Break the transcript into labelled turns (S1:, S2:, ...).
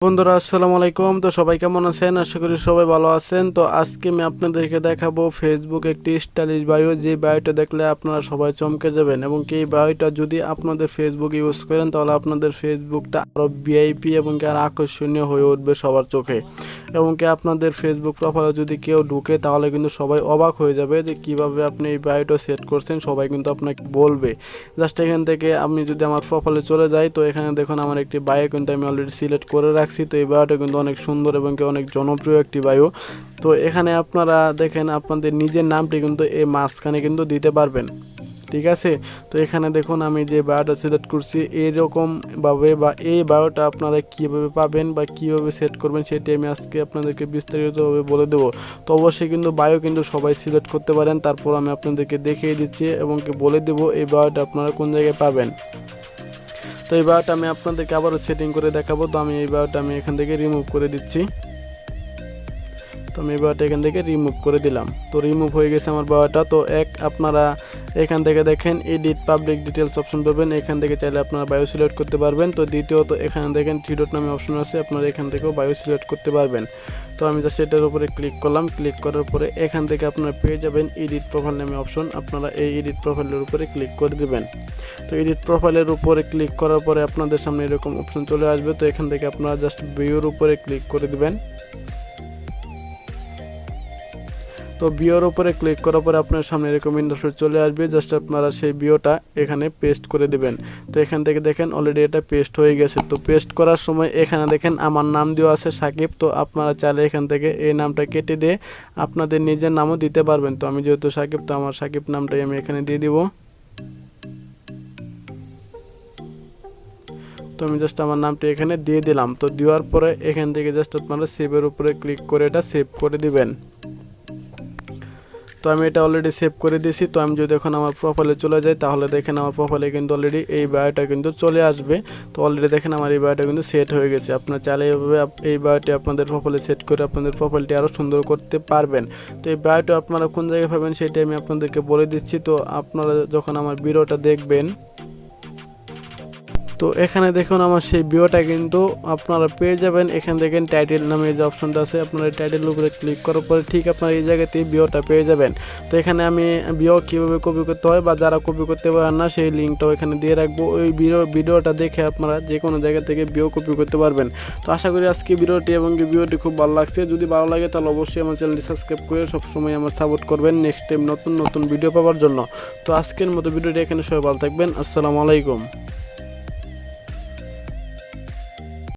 S1: বন্ধুরা আসসালামু আলাইকুম। তো সবাই কেমন আছেন? আশা করি সবাই ভালো আছেন। তো আজকে আমি আপনাদেরকে দেখাবো ফেসবুক একটি স্টাইলিশ বায়ো, যে বায়োটা দেখলে আপনারা সবাই চমকে যাবেন এবং এই বায়োটা যদি আপনাদের ফেসবুক ইউজ করেন তাহলে আপনাদের ফেসবুকটা আরও ভিআইপি এবং কি আরও আকর্ষণীয় হয়ে উঠবে সবার চোখে। এবং কি আপনাদের ফেসবুক প্রোফাইলে যদি কেউ ঢুকে তাহলে কিন্তু সবাই অবাক হয়ে যাবে যে কিভাবে আপনি এই বায়োটা সেট করছেন। সবাই কিন্তু আপনাকে বলবে। জাস্ট এখান থেকে আমি যদি আমার প্রোফাইলে চলে যাই, তো এখানে দেখুন আমার একটি বায়ো কিন্তু আমি অলরেডি সিলেক্ট করে রাখছি। তো এই বায়োটা কিন্তু অনেক সুন্দর এবং কি অনেক জনপ্রিয় একটি বায়ো। তো এখানে আপনারা দেখেন আপনাদের নিজের নামটি কিন্তু এই মাঝখানে কিন্তু দিতে পারবেন, ঠিক আছে। তো এখানে দেখুন আমি যে বায়োটা সিলেক্ট করছি এরকমভাবে, বা এই বায়োটা আপনারা কীভাবে পাবেন বা কীভাবে সেট করবেন সেটি আমি আজকে আপনাদেরকে বিস্তারিতভাবে বলে দেবো। তো অবশ্যই কিন্তু বায়ো কিন্তু সবাই সিলেক্ট করতে পারেন, তারপর আমি আপনাদেরকে দেখিয়ে দিচ্ছি এবং কি বলে দেবো এই বায়োটা আপনারা কোন জায়গায় পাবেন। তো এই বায়োটা আমি আপনাদেরকে আবারও সেটিং করে দেখাবো। তো আমি এই বায়োটা আমি এখান থেকে রিমুভ করে দিচ্ছি। তো আমি এই বায়োটা এখান থেকে রিমুভ করে দিলাম। তো রিমুভ হয়ে গেছে আমার বায়োটা। তো আপনারা এখান থেকে দেখেন এডিট পাবলিক ডিটেলস অপশন পাবেন, এখান থেকে চাইলে আপনারা বায়ো সিলেক্ট করতে পারবেন। তো দ্বিতীয়ত এখানে দেখেন থ্রি ডট নামে অপশন আছে, আপনারা এখান থেকেও বায়ো সিলেক্ট করতে পারবেন। তো আমি জাস্ট এটার উপরে ক্লিক করলাম। ক্লিক করার পরে এখান থেকে আপনারা পেয়ে যাবেন এডিট প্রোফাইল নামে অপশন, আপনারা এই এডিট প্রোফাইলের উপরে ক্লিক করে দেবেন। তো এডিট প্রোফাইলের উপরে ক্লিক করার পরে আপনাদের সামনে এরকম অপশন চলে আসবে। তো এখান থেকে আপনারা জাস্ট ভিউর উপরে ক্লিক করে দিবেন। তো বিওর উপরে ক্লিক করার পরে আপনার সামনে এরকম ইন্টারফেস চলে আসবে। জাস্ট আপনারা সেই বিওটা এখানে পেস্ট করে দেবেন। তো এখান থেকে দেখেন অলরেডি এটা পেস্ট হয়ে গেছে। তো পেস্ট করার সময় এখানে দেখেন আমার নাম দেওয়া আছে সাকিব। তো আপনারা চাইলে এখান থেকে এই নামটা কেটে দিয়ে আপনাদের নিজের নামও দিতে পারবেন। তো আমি যেহেতু সাকিব, তো আমার সাকিব নামটাই আমি এখানে দিয়ে দিব। তো আমি জাস্ট আমার নামটি এখানে দিয়ে দিলাম। তো দেওয়ার পরে এখান থেকে জাস্ট আপনারা সেভের উপরে ক্লিক করে এটা সেভ করে দিবেন। তো আমি এটা অলরেডি সেভ করে দিয়েছি। তো আমি যদি এখন আমার প্রোফাইলে চলে যাই তাহলে দেখেন আমার প্রোফাইলে কিন্তু অলরেডি এই বায়োটা কিন্তু চলে আসবে। তো অলরেডি দেখেন আমার এই বায়োটা কিন্তু সেট হয়ে গেছে। আপনারা চাইলে এইভাবে এই বায়োটি আপনাদের প্রোফাইলে সেট করে আপনাদের প্রোফাইলটি আরও সুন্দর করতে পারবেন। তো এই বায়োটা আপনারা কোন জায়গায় পাবেন সেটা আমি আপনাদেরকে বলে দিচ্ছি। তো আপনারা যখন আমার ভিডিওটা দেখবেন, তো এখানে দেখুন আমার সেই বিওটা কিন্তু আপনারা পেয়ে যাবেন। এখান দেখেন টাইটেল নামে যে অপশনটা আছে, আপনারা টাইটেলের উপরে ক্লিক করার পরে ঠিক আপনারা এই জায়গাতেই বিওটা পেয়ে যাবেন। তো এখানে আমি বিও কীভাবে কপি করতে হয় বা যারা কপি করতে পারেন না সেই লিঙ্কটাও এখানে দিয়ে রাখবো। ওই ভিডিওটা দেখে আপনারা যে কোনো জায়গা থেকে বিও কপি করতে পারবেন। তো আশা করি আজকে ভিডিওটি এবং ভিডিওটি খুব ভালো লাগছে। যদি ভালো লাগে তাহলে অবশ্যই আমার চ্যানেলটি সাবস্ক্রাইব করে সবসময় আমার সাপোর্ট করবেন নেক্সট টাইম নতুন নতুন ভিডিও পাওয়ার জন্য। তো আজকের মতো ভিডিওটি এখানে সবাই ভালো থাকবেন। আসসালামু আলাইকুম।